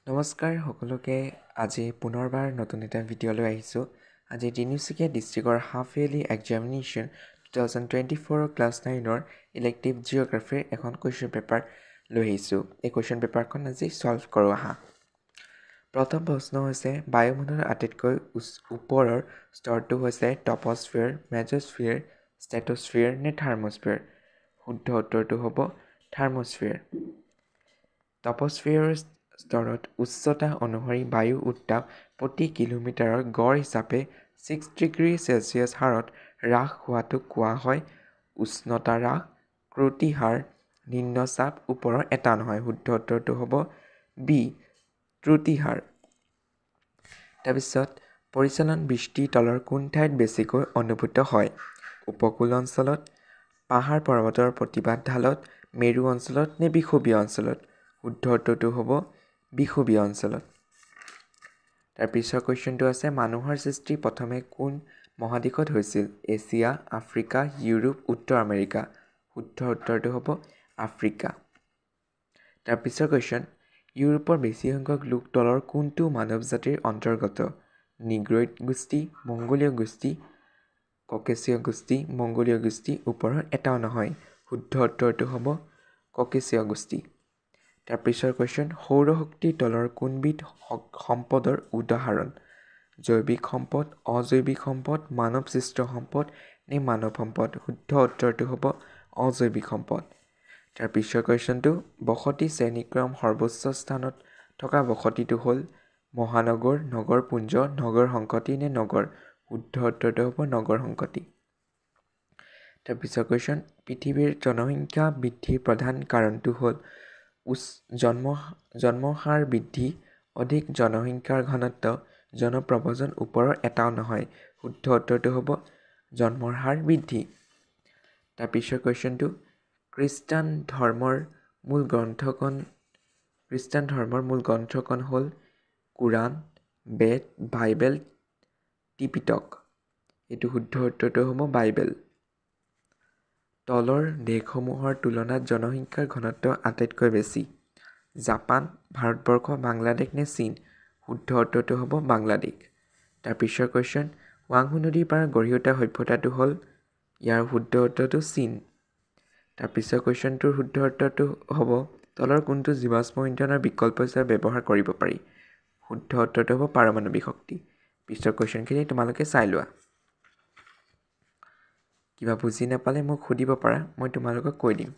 নমস্কাৰ সকলোকে আজি পুনৰবাৰ নতুন এটা ভিডিঅ'লৈ আহিছোঁ। আজি তিনিচুকীয়া ডিষ্ট্ৰিক্টৰ হাফ ইয়াৰলি এক্সামিনেশ্যন 2024 ক্লাছ 9ৰ ইলেক্টিভ জিঅ'গ্ৰাফীৰ এখন কুৱেশ্যন পেপাৰ লৈ আহিছোঁ। এই কুৱেশ্যন পেপাৰখন আজি ছল্ভ কৰোঁ আহা। প্ৰথম প্ৰশ্ন হৈছে বায়ুমণ্ডলৰ আটাইতকৈ ওপৰৰ স্তৰটো হৈছে টপস্ফিয়াৰ, মেজস্ফিয়াৰ, ষ্ট্ৰেটোস্ফিয়াৰ নে থাৰ্মস্ফিয়াৰ? শুদ্ধ উত্তৰটো হ'ব থাৰ্মস্ফিয়াৰ। টপস্ফিয়াৰৰ স্তৰত উচ্চতা অনুসৰি বায়ুৰ উত্তাপ প্ৰতি কিলোমিটাৰৰ গড় হিচাপে 6 ডিগ্ৰী চেলছিয়াছ হাৰত হ্ৰাস হোৱাটোক কোৱা হয় উষ্ণতা হ্ৰাস। ক্ৰতি হাৰ নিম্নচাপ ওপৰৰ এটা নহয়। শুদ্ধ উত্তৰটো হ'ব বি ত্ৰুটি হাৰ। তাৰপিছত পৰিচালন বৃষ্টি তলৰ কোন ঠাইত বেছিকৈ অনুভূত হয়? উপকূল অঞ্চলত, পাহাৰ পৰ্বতৰ প্ৰতিবাদ ঢালত, মেৰু অঞ্চলত নে বিষুৱীয় অঞ্চলত? শুদ্ধ উত্তৰটো হ'ব বিষুৱীয় অঞ্চলত। তাৰপিছৰ কুৱেশ্যনটো আছে মানুহৰ সৃষ্টি প্ৰথমে কোন মহাদেশত হৈছিল? এছিয়া, আফ্ৰিকা, ইউৰোপ, উত্তৰ আমেৰিকা? শুদ্ধ উত্তৰটো হ'ব আফ্ৰিকা। তাৰপিছৰ কুৱেশ্যন ইউৰোপৰ বেছি সংখ্যক লোক তলৰ কোনটো মানৱ জাতিৰ অন্তৰ্গত? নিগ্ৰইড গোষ্ঠী, মংগোলীয় গোষ্ঠী, ককেশীয় গোষ্ঠী, মংগোলীয় গোষ্ঠী ওপৰৰ এটাও নহয়। শুদ্ধ উত্তৰটো হ'ব ককেশীয় গোষ্ঠী। তাৰপিছৰ কুৱেশ্যন সৌৰশক্তিৰ তলৰ কোনবিধ সম্পদৰ উদাহৰণ? জৈৱিক সম্পদ, অজৈৱিক সম্পদ, মানৱসৃষ্ট সম্পদ নে মানৱ সম্পদ? শুদ্ধ উত্তৰটো হ'ব অজৈৱিক সম্পদ। তাৰপিছৰ কুৱেশ্যনটো বসতি শ্ৰেণীক্ৰম সৰ্বোচ্চ স্থানত থকা বসতিটো হ'ল মহানগৰ, নগৰপুঞ্জ, নগৰ সংকটি নে নগৰ? শুদ্ধ উত্তৰটো হ'ব নগৰ সংকটি। তাৰপিছৰ কুৱেশ্যন পৃথিৱীৰ জনসংখ্যা বৃদ্ধিৰ প্ৰধান কাৰণটো হ'ল জন্মৰ হাৰ বৃদ্ধি, অধিক জনসংখ্যাৰ ঘনত্ব, জনপ্ৰব্ৰজন ওপৰৰ এটাও নহয়। শুদ্ধ উত্তৰটো হ'ব জন্মৰ হাৰ বৃদ্ধি। তাৰপিছৰ কুৱেশ্যনটো খ্ৰীষ্টান ধৰ্মৰ মূল গ্ৰন্থখন হ'ল কোৰাণ, বেদ, বাইবেল, ত্ৰিপিটক? এইটো শুদ্ধ উত্তৰটো হ'ব বাইবেল। তলৰ দেশসমূহৰ তুলনাত জনসংখ্যাৰ ঘনত্ব আটাইতকৈ বেছি? জাপান, ভাৰতবৰ্ষ, বাংলাদেশ নে চীন? শুদ্ধ উত্তৰটো হ'ব বাংলাদেশ। তাৰপিছৰ কুৱেশ্যন ৱাংহো নদীৰ পাৰত গঢ়ি উঠা সভ্যতাটো হ'ল? ইয়াৰ শুদ্ধ উত্তৰটো চীন। তাৰপিছৰ কুৱেশ্যনটোৰ শুদ্ধ উত্তৰটো হ'ব তলৰ কোনটো জীৱাশ্ম ইন্ধনৰ বিকল্প হিচাপে ব্যৱহাৰ কৰিব পাৰি? শুদ্ধ উত্তৰটো হ'ব পাৰমাণৱিক শক্তি। পিছৰ কুৱেশ্যনখিনি তোমালোকে চাই লোৱা। কিবা বুজি নাপালে মোক সুধিব পাৰা, মই তোমালোকক কৈ দিম।